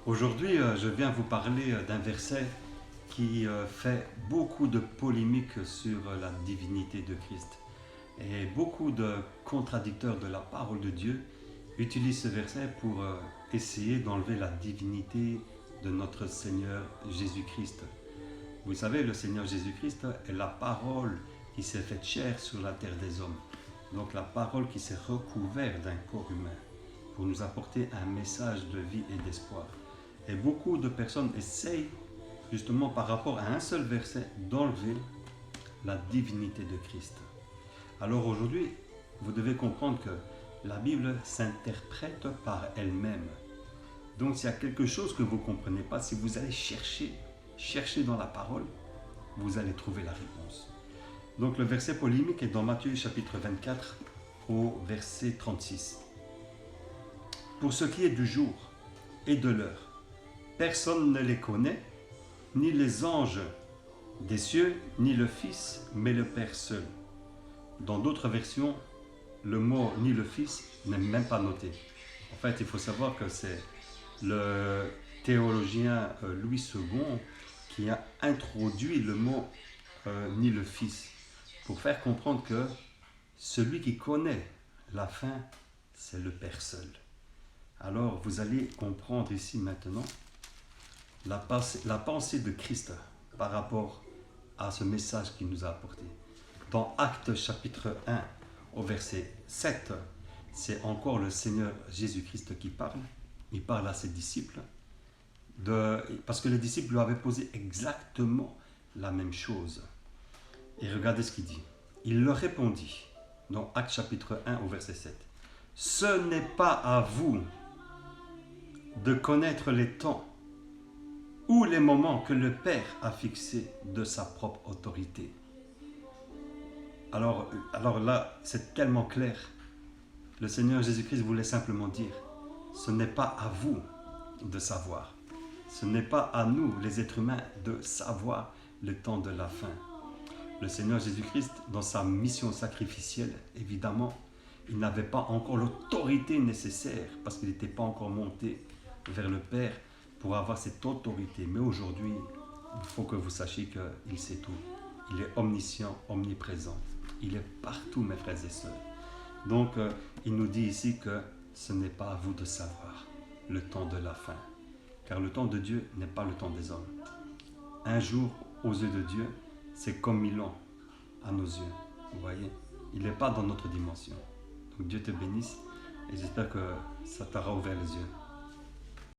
Aujourd'hui, je viens vous parler d'un verset qui fait beaucoup de polémiques sur la divinité de Christ. Et beaucoup de contradicteurs de la parole de Dieu utilisent ce verset pour essayer d'enlever la divinité de notre Seigneur Jésus-Christ. Vous savez, le Seigneur Jésus-Christ est la parole qui s'est faite chair sur la terre des hommes. Donc la parole qui s'est recouverte d'un corps humain pour nous apporter un message de vie et d'espoir. Et beaucoup de personnes essayent, justement par rapport à un seul verset, d'enlever la divinité de Christ. Alors aujourd'hui, vous devez comprendre que la Bible s'interprète par elle-même. Donc s'il y a quelque chose que vous ne comprenez pas, si vous allez chercher dans la parole, vous allez trouver la réponse. Donc le verset polémique est dans Matthieu chapitre 24 au verset 36. Pour ce qui est du jour et de l'heure, personne ne les connaît, ni les anges des cieux, ni le Fils, mais le Père seul. Dans d'autres versions, le mot « ni le Fils » n'est même pas noté. En fait, il faut savoir que c'est le théologien Louis II qui a introduit le mot « ni le Fils » pour faire comprendre que celui qui connaît la fin, c'est le Père seul. Alors, vous allez comprendre ici maintenant la pensée de Christ par rapport à ce message qu'il nous a apporté. Dans Actes chapitre 1 au verset 7, c'est encore le Seigneur Jésus-Christ qui parle. Il parle à ses disciples, parce que les disciples lui avaient posé exactement la même chose. Et regardez ce qu'il dit. Il leur répondit, dans Actes chapitre 1 au verset 7, « Ce n'est pas à vous de connaître les temps ou les moments que le Père a fixés de sa propre autorité. » Alors là, c'est tellement clair. Le Seigneur Jésus-Christ voulait simplement dire, ce n'est pas à vous de savoir. Ce n'est pas à nous, les êtres humains, de savoir le temps de la fin. Le Seigneur Jésus-Christ, dans sa mission sacrificielle, évidemment, il n'avait pas encore l'autorité nécessaire parce qu'il n'était pas encore monté vers le Père pour avoir cette autorité. Mais aujourd'hui, il faut que vous sachiez qu'il sait tout. Il est omniscient, omniprésent. Il est partout, mes frères et sœurs. Donc, il nous dit ici que ce n'est pas à vous de savoir le temps de la fin. Car le temps de Dieu n'est pas le temps des hommes. Un jour, aux yeux de Dieu, c'est comme 1000 ans à nos yeux. Vous voyez, il n'est pas dans notre dimension. Donc Dieu te bénisse et j'espère que ça t'aura ouvert les yeux.